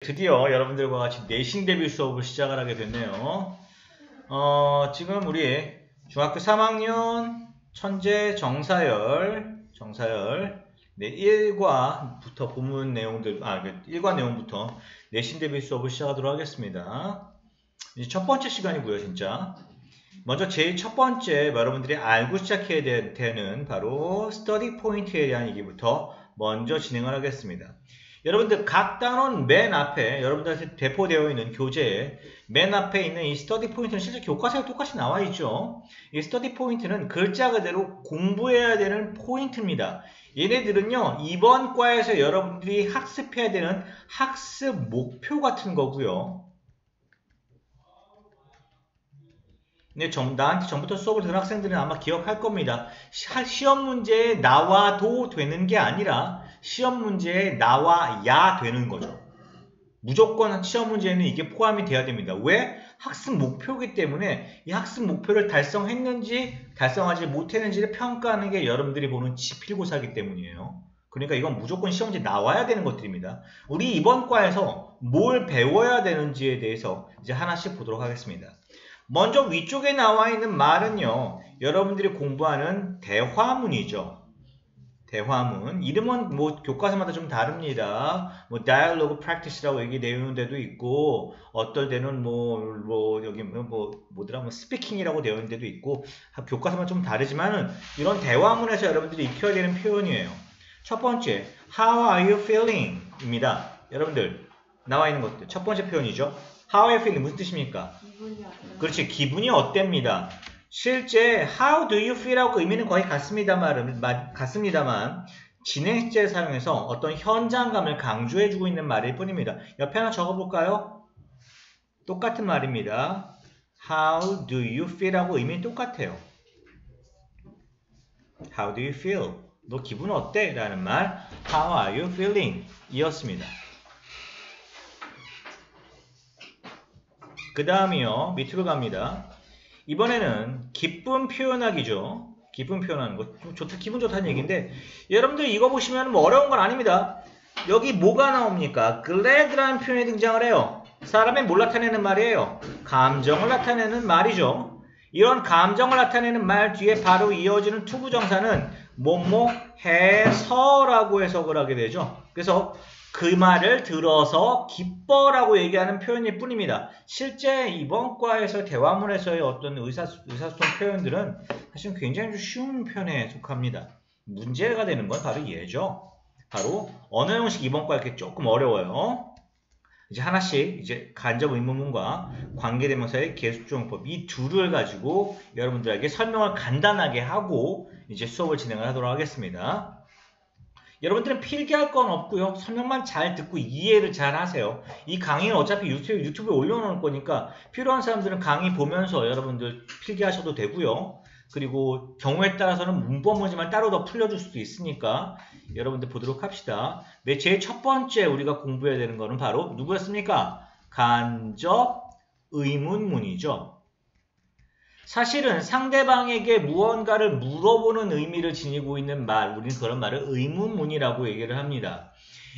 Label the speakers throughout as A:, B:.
A: 드디어 여러분들과 같이 내신 대비 수업을 시작을 하게 됐네요. 지금 우리 중학교 3학년 천재 정사열 네, 1과부터 본문 내용들, 1과 내용부터 내신 대비 수업을 시작하도록 하겠습니다. 이제 첫 번째 시간이고요, 진짜. 먼저 제일 첫 번째 여러분들이 알고 시작해야 되는 바로 스터디 포인트에 대한 얘기부터 먼저 진행을 하겠습니다. 여러분들 각 단원 맨 앞에 여러분들한테 배포되어 있는 교재에 맨 앞에 있는 이 스터디 포인트는 실제 교과서에 똑같이 나와 있죠. 이 스터디 포인트는 글자 그대로 공부해야 되는 포인트입니다. 얘네들은요, 이번 과에서 여러분들이 학습해야 되는 학습 목표 같은 거고요. 근데 나한테 전부터 수업을 들은 학생들은 아마 기억할 겁니다. 시험 문제에 나와도 되는 게 아니라 시험 문제에 나와야 되는 거죠. 무조건 시험 문제에는 이게 포함이 돼야 됩니다. 왜? 학습 목표이기 때문에 이 학습 목표를 달성했는지 달성하지 못했는지를 평가하는 게 여러분들이 보는 지필고사이기 때문이에요. 그러니까 이건 무조건 시험 문제에 나와야 되는 것들입니다. 우리 이번 과에서 뭘 배워야 되는지에 대해서 이제 하나씩 보도록 하겠습니다. 먼저 위쪽에 나와 있는 말은요, 여러분들이 공부하는 대화문이죠. 대화문. 이름은 뭐 교과서마다 좀 다릅니다. 뭐 dialogue practice라고 얘기되는 데도 있고, 어떨 때는 여기 뭐더라, 스피킹이라고 되어 있는 데도 있고, 교과서마다 좀 다르지만은 이런 대화문에서 여러분들이 익혀야 되는 표현이에요. 첫 번째, how are you feeling? 입니다. 여러분들 나와 있는 것들. 첫 번째 표현이죠. How are you feeling? 무슨 뜻입니까? 그렇지, 기분이 어땠습니다. 실제 How do you feel? 하고 의미는 거의 같습니다만 진행식제를 사용해서 어떤 현장감을 강조해주고 있는 말일 뿐입니다. 옆에 하나 적어볼까요? 똑같은 말입니다. How do you feel? 하고 의미는 똑같아요. How do you feel? 너 기분 어때? 라는 말 How are you feeling? 이었습니다. 그 다음이요, 밑으로 갑니다. 이번에는 기쁨 표현하기죠. 기쁨 표현하는 거. 좋다, 기분 좋다는 얘기인데, 여러분들 이거 보시면 뭐 어려운 건 아닙니다. 여기 뭐가 나옵니까? glad라는 표현이 등장을 해요. 사람의 뭘 나타내는 말이에요? 감정을 나타내는 말이죠. 이런 감정을 나타내는 말 뒤에 바로 이어지는 투부정사는 뭐뭐 해서라고 해석을 하게 되죠. 그래서 그 말을 들어서 기뻐라고 얘기하는 표현일 뿐입니다. 실제 이번 과에서 대화문에서의 어떤 의사소통 표현들은 사실 굉장히 좀 쉬운 편에 속합니다. 문제가 되는 건 바로 얘죠. 바로 언어 형식 이번 과 이렇게 조금 어려워요. 이제 하나씩 이제 간접 의문문과 관계대명사의 계속조용법 이 둘을 가지고 여러분들에게 설명을 간단하게 하고 이제 수업을 진행을 하도록 하겠습니다. 여러분들은 필기할 건 없고요. 설명만 잘 듣고 이해를 잘 하세요. 이 강의는 어차피 유튜브에 올려놓을 거니까 필요한 사람들은 강의 보면서 여러분들 필기하셔도 되고요. 그리고 경우에 따라서는 문법 문제만 따로 더 풀려줄 수도 있으니까 여러분들 보도록 합시다. 제일 첫 번째 우리가 공부해야 되는 거는 바로 누구였습니까? 간접 의문문이죠. 사실은 상대방에게 무언가를 물어보는 의미를 지니고 있는 말, 우리는 그런 말을 의문문이라고 얘기를 합니다.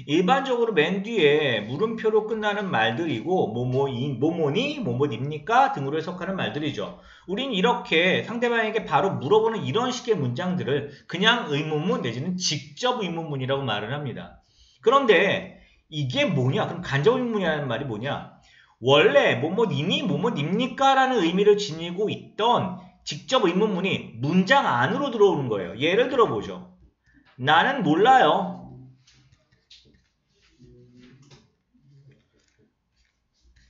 A: 일반적으로 맨 뒤에 물음표로 끝나는 말들이고 뭐뭐니, 뭐뭐입니까 등으로 해석하는 말들이죠. 우린 이렇게 상대방에게 바로 물어보는 이런 식의 문장들을 그냥 의문문 내지는 직접 의문문이라고 말을 합니다. 그런데 이게 뭐냐? 그럼 간접 의문문이라는 말이 뭐냐? 원래 뭐뭐이니 뭐뭐입니까? 라는 의미를 지니고 있던 직접 의문문이 문장 안으로 들어오는 거예요. 예를 들어보죠. 나는 몰라요.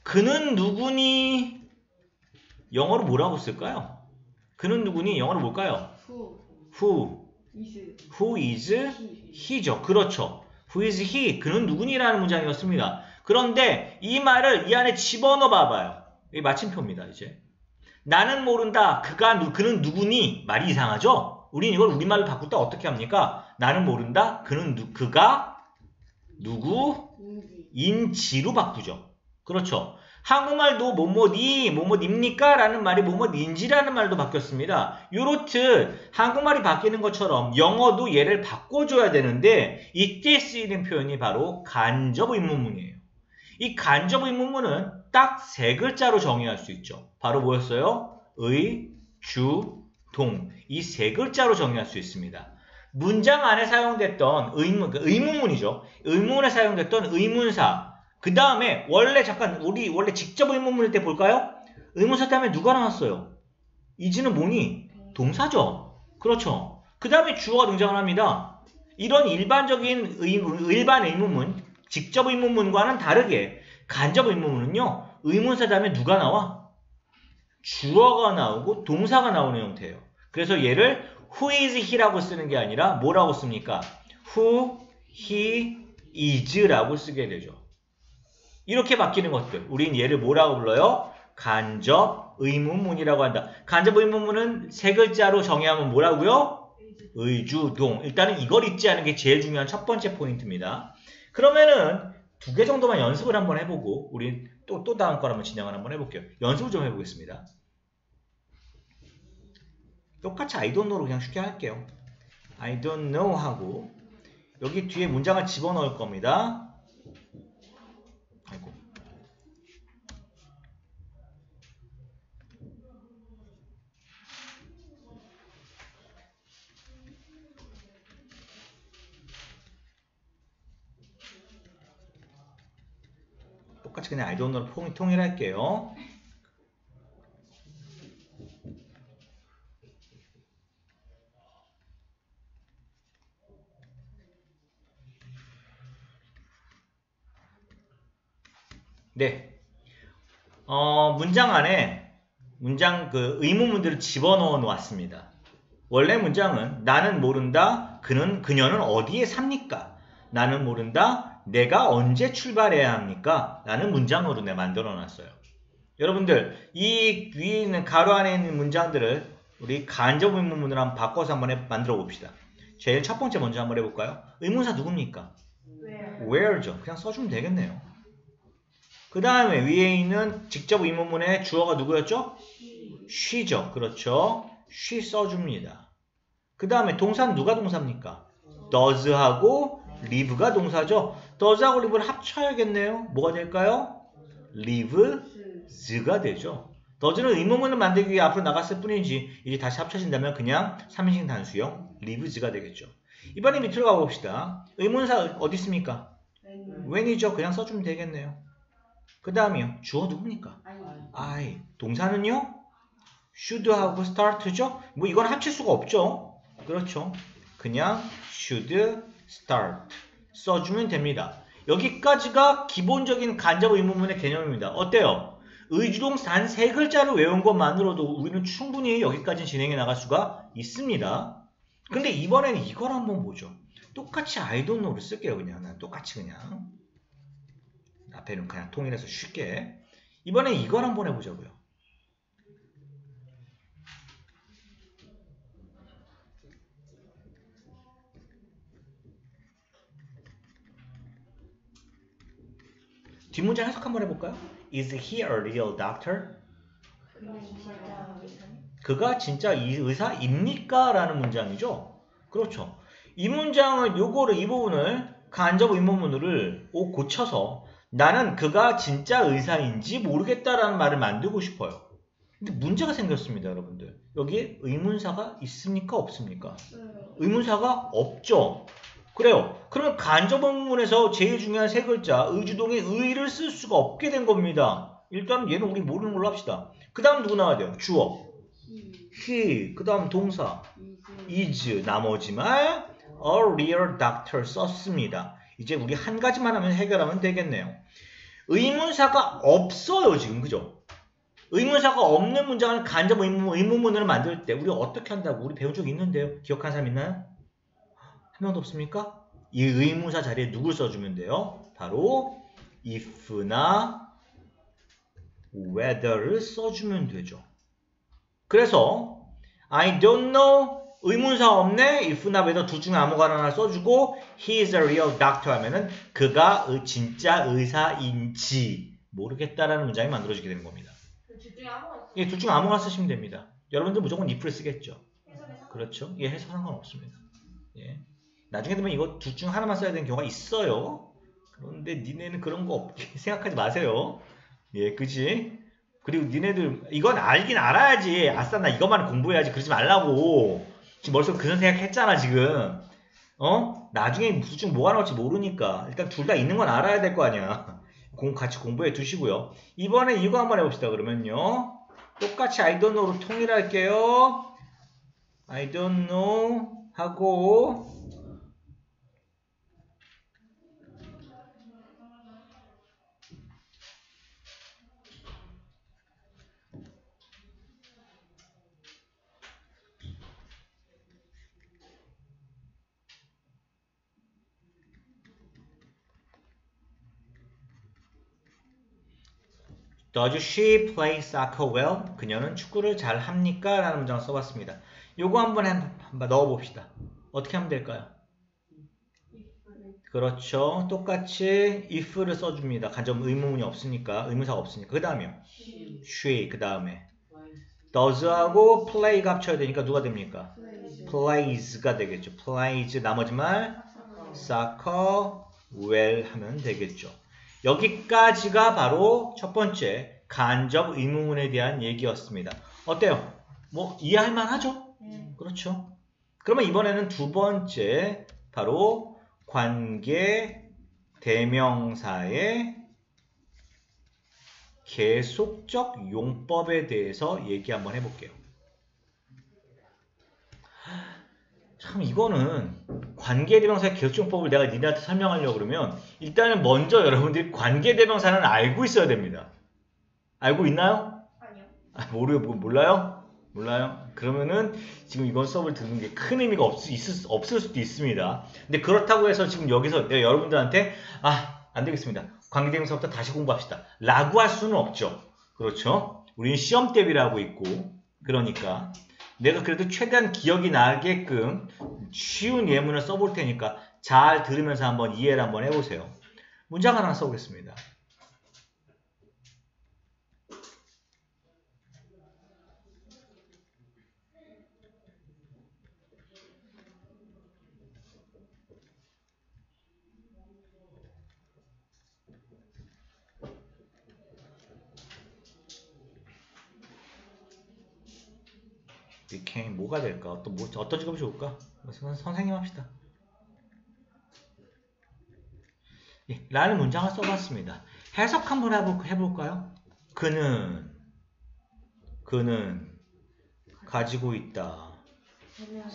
A: 그는 누구니? 영어로 뭐라고 쓸까요? 그는 누구니? 영어로 뭘까요? Who is he죠. 그렇죠. Who is he? 그는 누구니라는 문장이었습니다. 그런데 이 말을 이 안에 집어넣어 봐봐요. 이게 마침표입니다, 이제. 나는 모른다. 그는 누구니? 말이 이상하죠? 우린 이걸 우리말로 바꾸다 어떻게 합니까? 나는 모른다. 그가 누구인지로 바꾸죠. 그렇죠. 한국말도 뭐뭐니, 뭐뭐입니까? 라는 말이 뭐뭐인지라는 말도 바뀌었습니다. 요렇듯 한국말이 바뀌는 것처럼 영어도 얘를 바꿔줘야 되는데 이때 쓰이는 표현이 바로 간접 의문문이에요. 이 간접 의문문은 딱 세 글자로 정의할 수 있죠. 바로 뭐였어요? 의, 주, 동. 이 세 글자로 정의할 수 있습니다. 문장 안에 사용됐던 의문문이죠. 의문문에 사용됐던 의문사. 그 다음에 우리 원래 직접 의문문일 때 볼까요? 의문사 다음에 누가 나왔어요? is는 뭐니? 동사죠. 그렇죠. 그 다음에 주어가 등장을 합니다. 이런 일반적인 일반 의문문, 직접 의문문과는 다르게 간접 의문문은요. 의문사 다음에 누가 나와? 주어가 나오고 동사가 나오는 형태예요. 그래서 얘를 who is he라고 쓰는 게 아니라 뭐라고 씁니까? who, he, is라고 쓰게 되죠. 이렇게 바뀌는 것들. 우린 얘를 뭐라고 불러요? 간접 의문문이라고 한다. 간접 의문문은 세 글자로 정의하면 뭐라고요? 의주동. 일단은 이걸 잊지 않은 게 제일 중요한 첫 번째 포인트입니다. 그러면은 두 개 정도만 연습을 한번 해보고 우린 또 다음 걸 한번 진행을 한번 해볼게요. 연습을 좀 해보겠습니다. 똑같이 I don't know로 그냥 쉽게 할게요. I don't know 하고 여기 뒤에 문장을 집어넣을 겁니다. 아이고. 똑같이 그냥 I don't know로 통일할게요. 네. 문장 안에 의문문들을 집어넣어 놓았습니다. 원래 문장은 나는 모른다. 그녀는 어디에 삽니까? 나는 모른다. 내가 언제 출발해야 합니까? 라는 문장으로 만들어 놨어요. 여러분들 이 위에 있는 가로 안에 있는 문장들을 우리 간접 의문문으로 한번 바꿔서 한번 만들어 봅시다. 제일 첫 번째 먼저 한번 해볼까요? 의문사 누굽니까? Where죠. 그냥 써주면 되겠네요. 그 다음에 위에 있는 직접 의문문의 주어가 누구였죠? she죠. 그렇죠. she 써줍니다. 그 다음에 동사는 누가 동사입니까? does하고 live가 동사죠. does하고 live를 합쳐야겠네요. 뭐가 될까요? lives가 되죠. does는 의문문을 만들기 위해 앞으로 나갔을 뿐이지 이제 다시 합쳐진다면 그냥 3인칭 단수형 lives가 되겠죠. 이번에 밑으로 가봅시다. 의문사 어디 있습니까? when이죠. 그냥 써주면 되겠네요. 그 다음이요. 주어 누굽니까? I. 동사는요? should하고 start죠? 뭐 이건 합칠 수가 없죠. 그렇죠. 그냥 should start 써주면 됩니다. 여기까지가 기본적인 간접 의문문의 개념입니다. 어때요? 의주동사 단 세 글자를 외운 것만으로도 우리는 충분히 여기까지 진행해 나갈 수가 있습니다. 근데 이번에는 이걸 한번 보죠. 똑같이 I don't know를 쓸게요. 그냥 똑같이 그냥. 앞에는 그냥 통일해서 쉽게. 이번에 이걸 한번 해보자고요. 뒷문장 해석 한번 해볼까요? Is he a real doctor? 그가 진짜 의사입니까? 라는 문장이죠. 그렇죠. 이 문장을 이 부분을 간접 의문문을 고쳐서 나는 그가 진짜 의사인지 모르겠다라는 말을 만들고 싶어요. 근데 문제가 생겼습니다, 여러분들. 여기에 의문사가 있습니까? 없습니까? 의문사가 없죠. 그래요. 그러면 간접 의문문에서 제일 중요한 세 글자 의주동의 의를 쓸 수가 없게 된 겁니다. 일단 얘는 우리 모르는 걸로 합시다. 그 다음 누구 나와야 돼요? 주어. he. 그 다음 동사. is. 나머지 말 a real doctor 썼습니다. 이제 우리 한 가지만 하면 해결하면 되겠네요. 의문사가 없어요, 지금. 그죠? 의문사가 없는 문장을 간접 의문문으로 만들 때 우리 어떻게 한다고 우리 배운 적 있는데요. 기억하는 사람 있나요? 한 명도 없습니까? 이 의문사 자리에 누굴 써주면 돼요? 바로 if나 whether를 써주면 되죠. 그래서 I don't know 의문사 없네. if나 whether 둘 중에 아무거나 하나 써주고 he is a real doctor 하면은 그가 진짜 의사인지 모르겠다라는 문장이 만들어지게 되는 겁니다.
B: 둘 중에 아무거나
A: 예, 둘 중에 아무거나 쓰시면 됩니다. 여러분들 무조건 if를 쓰겠죠. 그렇죠. 예, 해서 상관없습니다. 예. 나중에 되면 이거 둘 중 하나만 써야 되는 경우가 있어요. 그런데 니네는 그런 거 없게 생각하지 마세요. 예, 그지? 그리고 니네들 이건 알긴 알아야지. 아싸 나 이것만 공부해야지. 그러지 말라고. 지금 머릿속에 그런 생각 했잖아 지금. 나중에 무슨 중 뭐가 나올지 모르니까 일단 둘 다 있는 건 알아야 될 거 아니야. 같이 공부해 두시고요. 이번에 이거 한번 해봅시다. 그러면요. 똑같이 I don't know로 통일할게요. I don't know 하고 Does she play soccer well? 그녀는 축구를 잘 합니까? 라는 문장을 써봤습니다. 요거 한번 넣어봅시다. 어떻게 하면 될까요? 그렇죠. 똑같이 if를 써줍니다. 간접 의문문이 없으니까, 의문사가 없으니까. 그 다음에요. she, 그 다음에 does하고 play가 합쳐야 되니까 누가 됩니까? plays가 되겠죠. plays, 나머지 말 soccer well 하면 되겠죠. 여기까지가 바로 첫 번째 간접 의문문에 대한 얘기였습니다. 어때요? 뭐 이해할 만하죠? 그렇죠. 그러면 이번에는 두 번째 바로 관계 대명사의 계속적 용법에 대해서 얘기 한번 해볼게요. 참 이거는 관계대명사의 계속적용법을 내가 니네한테 설명하려고 그러면 일단은 먼저 여러분들이 관계대명사는 알고 있어야 됩니다. 알고 있나요?
B: 아니요.
A: 몰라요? 몰라요? 그러면은 지금 이번 수업을 듣는 게 큰 의미가 없을 수도 있습니다. 근데 그렇다고 해서 지금 여기서 내가 여러분들한테 안 되겠습니다. 관계대명사부터 다시 공부합시다. 라고 할 수는 없죠. 그렇죠? 우리는 시험 대비를 하고 있고 그러니까 내가 그래도 최대한 기억이 나게끔 쉬운 예문을 써볼 테니까 잘 들으면서 한번 이해를 한번 해보세요. 문장 하나 써보겠습니다. became 뭐가 될까? 어떤 직업이 좋을까? 선생님 합시다. 예, 라는 문장을 써봤습니다. 해석 한번 해볼까요? 그는 가지고 있다.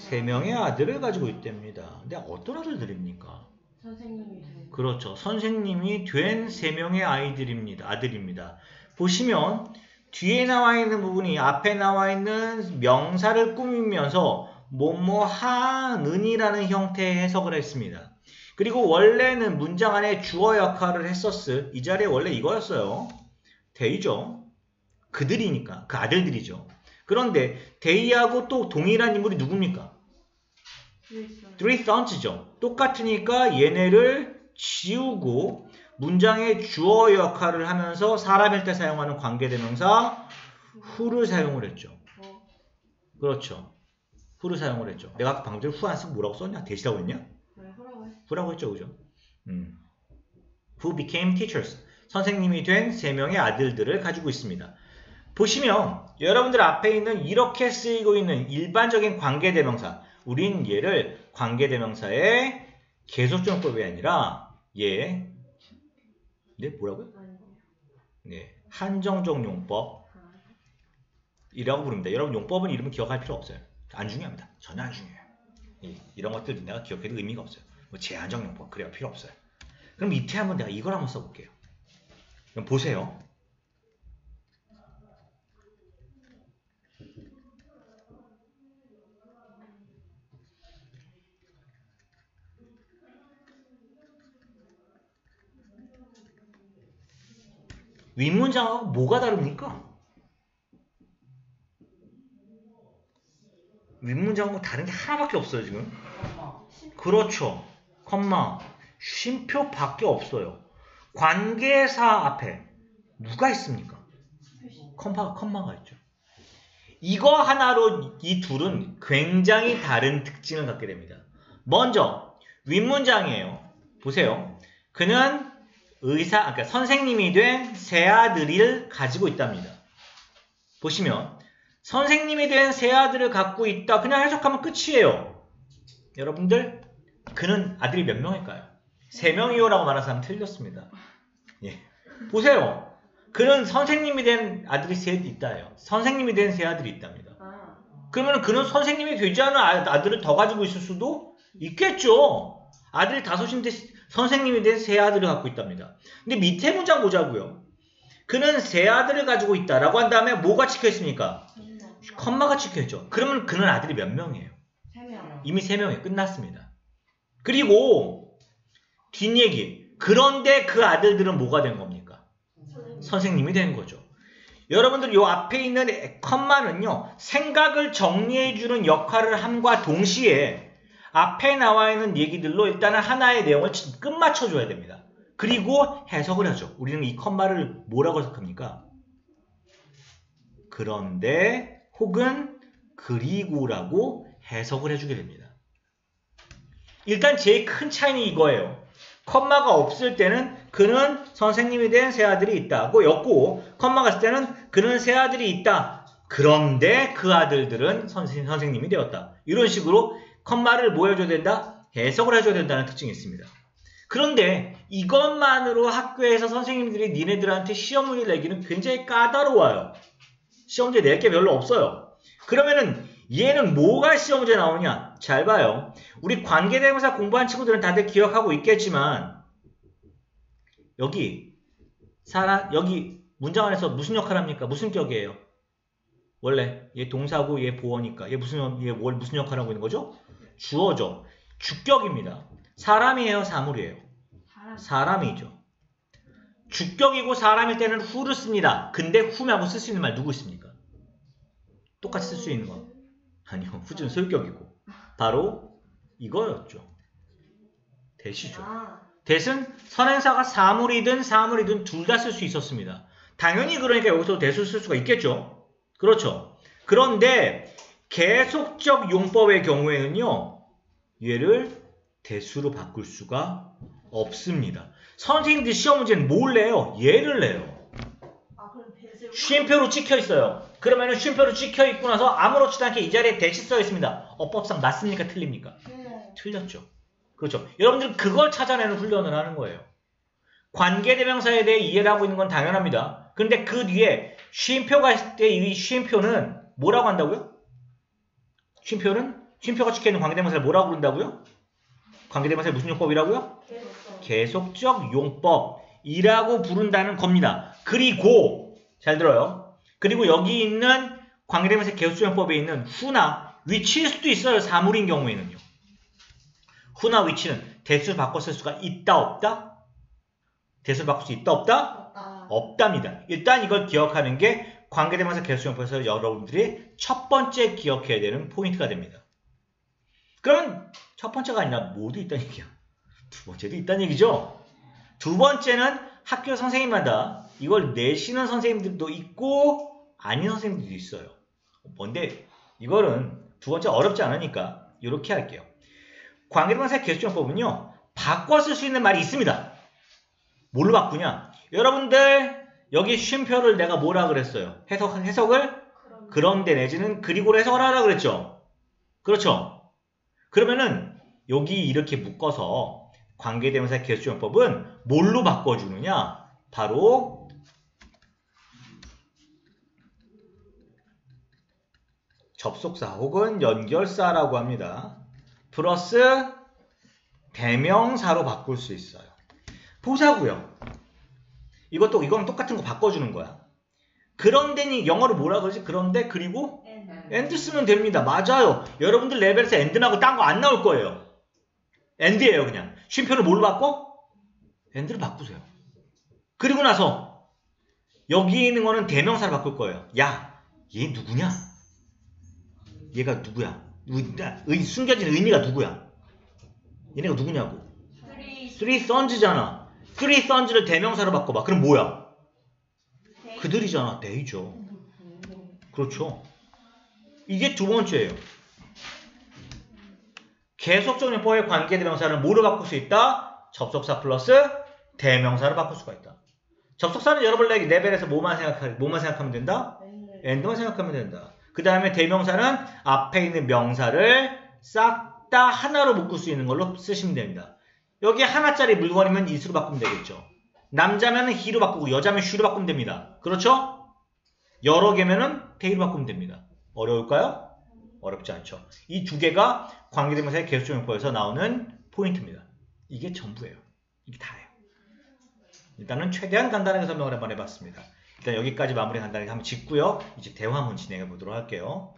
A: 3명의 아들을 가지고 있답니다. 근데 어떤 아들들입니까?
B: 선생님이 된.
A: 그렇죠. 선생님이 된 3명의 아들입니다. 보시면 뒤에 나와 있는 부분이 앞에 나와 있는 명사를 꾸미면서 뭐뭐 하는이라는 형태의 해석을 했습니다. 그리고 원래는 문장 안에 주어 역할을 했었을 이 자리에 원래 이거였어요. they죠. 그들이니까 그 아들들이죠. 그런데 they하고 또 동일한 인물이 누굽니까? three sons죠. 똑같으니까 얘네를 지우고 문장의 주어 역할을 하면서 사람일 때 사용하는 관계대명사 who를 사용을 했죠. 그렇죠. who를 사용을 했죠. 내가 아까 방금 전에 who 안 쓰고 뭐라고 썼냐? 대시라고 했냐? who라고 했죠. 그죠? Who became teachers. 선생님이 된 3명의 아들들을 가지고 있습니다. 보시면 여러분들 앞에 있는 이렇게 쓰이고 있는 일반적인 관계대명사 우린 얘를 관계대명사의 계속적용법이 아니라 뭐라고요? 한정적 용법이라고 부릅니다. 여러분 용법은 이름을 기억할 필요 없어요. 안 중요합니다. 전혀 안 중요해요. 이런 것들 내가 기억해도 의미가 없어요. 뭐 제한적 용법 그래야 필요 없어요. 그럼 밑에 한번 내가 이걸 한번 써볼게요. 그럼 보세요. 윗문장하고 뭐가 다릅니까? 윗문장하고 다른 게 하나밖에 없어요, 지금. 그렇죠. 컴마. 쉼표밖에 없어요. 관계사 앞에 누가 있습니까? 컴마가 있죠. 이거 하나로 이 둘은 굉장히 다른 특징을 갖게 됩니다. 먼저 윗문장이에요. 보세요. 그는 그러니까 선생님이 된 새 아들을 가지고 있답니다. 보시면 선생님이 된 새 아들을 갖고 있다. 그냥 해석하면 끝이에요. 여러분들 그는 아들이 몇 명일까요? 3명이요 라고 말한 사람 틀렸습니다. 예. 보세요. 그는 선생님이 된 아들이 셋 있다예요. 선생님이 된 새 아들이 있답니다. 그러면 그는 선생님이 되지 않은 아들을 더 가지고 있을 수도 있겠죠. 아들이 5인데 선생님이 된 새 아들을 갖고 있답니다. 근데 밑에 문장 보자고요. 그는 새 아들을 가지고 있다라고 한 다음에 뭐가 찍혀 있습니까? 컴마가 찍혀 있죠. 그러면 그는 아들이 몇 명이에요?
B: 3명.
A: 이미 3명이 끝났습니다. 그리고 뒷얘기. 그런데 그 아들들은 뭐가 된 겁니까? 선생님이 된 거죠. 여러분들 요 앞에 있는 컴마는요. 생각을 정리해주는 역할을 함과 동시에 앞에 나와 있는 얘기들로 일단은 하나의 내용을 끝마쳐줘야 됩니다. 그리고 해석을 하죠. 우리는 이 컴마를 뭐라고 해석합니까? 그런데 혹은 그리고라고 해석을 해주게 됩니다. 일단 제일 큰 차이는 이거예요. 컴마가 없을 때는 그는 선생님이 된 새 아들이 있다고 였고 컴마가 있을 때는 그는 새 아들이 있다. 그런데 그 아들들은 선생님이 되었다. 이런 식으로 컴마를 뭐 해줘야 된다? 해석을 해줘야 된다는 특징이 있습니다. 그런데 이것만으로 학교에서 선생님들이 니네들한테 시험 문제 내기는 굉장히 까다로워요. 시험 문제 낼 게 별로 없어요. 그러면은 얘는 뭐가 시험 문제 나오냐? 잘 봐요. 우리 관계대명사 공부한 친구들은 다들 기억하고 있겠지만 여기 문장 안에서 무슨 역할을 합니까? 무슨 격이에요? 원래 얘 동사고 얘 보어니까 얘 무슨 역할을 하고 있는 거죠? 주어죠. 주격입니다. 사람이에요? 사물이에요? 사람이죠. 주격이고 사람일 때는 who를 씁니다. 근데 whom하고 쓸 수 있는 말 누구 있습니까? 똑같이 쓸 수 있는 거. 아니요. who는 소유격이고. 바로 이거였죠. 대시죠. 대신 선행사가 사물이든 둘 다 쓸 수 있었습니다. 당연히 그러니까 여기서 대수를 쓸 수가 있겠죠. 그렇죠. 그런데 계속적 용법의 경우에는요. 얘를 대수로 바꿀 수가 없습니다. 선생님들 시험 문제는 뭘 내요? 얘를 내요. 쉼표로 찍혀 있어요. 그러면은 쉼표로 찍혀 있고 나서 아무렇지도 않게 이 자리에 대시 써 있습니다. 어법상 맞습니까? 틀립니까? 틀렸죠. 그렇죠. 여러분들 그걸 찾아내는 훈련을 하는 거예요. 관계대명사에 대해 이해를 하고 있는 건 당연합니다. 근데 그 뒤에 쉼표가 있을 때 이 쉼표는 뭐라고 한다고요? 쉼표가 찍혀 있는 관계대명사를 뭐라고 부른다고요? 관계대명사의 무슨 용법이라고요? 계속적 용법이라고 부른다는 겁니다. 그리고 잘 들어요. 그리고 여기 있는 관계대명사 계속적 용법에 있는 who나 which일 수도 있어요. 사물인 경우에는요. who나 which는 대수를 바꿔 쓸 수가 있다 없다? 대수를 바꿀 수 있다 없다? 없답니다. 일단 이걸 기억하는 게 관계대명사 계속적 용법에서 여러분들이 첫 번째 기억해야 되는 포인트가 됩니다. 그러면 첫 번째가 아니라 모두 있다는 얘기야. 두 번째도 있다는 얘기죠. 두 번째는 학교 선생님마다 이걸 내시는 선생님들도 있고 아닌 선생님들도 있어요. 뭔데 이거는 두 번째 어렵지 않으니까 이렇게 할게요. 관계대명사 계속적용법은요. 바꿔 쓸 수 있는 말이 있습니다. 뭘로 바꾸냐? 여러분들 여기 쉼표를 내가 뭐라 그랬어요? 해석을 그런데 내지는 그리고로 해석을 하라 그랬죠. 그렇죠. 그러면은 여기 이렇게 묶어서 관계대명사 계속적용법은 뭘로 바꿔주느냐? 바로 접속사 혹은 연결사라고 합니다. 플러스 대명사로 바꿀 수 있어요. 보자고요. 이건 똑같은 거 바꿔주는 거야. 그런데니 영어로 뭐라 그러지? 그런데 그리고 and 쓰면 됩니다. 맞아요. 여러분들 레벨에서 and나고 딴 거 안 나올 거예요. and예요 그냥. 쉼표를 뭘로 바꿔? and를 바꾸세요. 그리고 나서 여기 있는 거는 대명사로 바꿀 거예요. 야, 얘 누구냐? 얘가 누구야? 숨겨진 의미가 누구야? 얘네가 누구냐고? Three sons잖아. Three sons를 대명사로 바꿔봐. 그럼 뭐야? 그들이잖아. they죠. 그렇죠. 이게 두 번째예요. 계속적 용법의 관계대명사를 뭐로 바꿀 수 있다? 접속사 플러스 대명사로 바꿀 수가 있다. 접속사는 여러분 레벨에서 뭐만 생각하면 된다? end만 생각하면 된다. 그 다음에 대명사는 앞에 있는 명사를 싹 다 하나로 묶을 수 있는 걸로 쓰시면 됩니다. 여기 하나짜리 물건이면 is로 바꾸면 되겠죠. 남자면 he로 바꾸고 여자면 she로 바꾸면 됩니다. 그렇죠? 여러 개면은 they로 바꾸면 됩니다. 어려울까요? 어렵지 않죠. 이 두 개가 관계대명사의 계수적용법에서 나오는 포인트입니다. 이게 전부예요. 이게 다예요. 일단은 최대한 간단하게 설명을 한번 해봤습니다. 일단 여기까지 마무리 간단하게 한번 짓고요. 이제 대화 한번 진행해 보도록 할게요.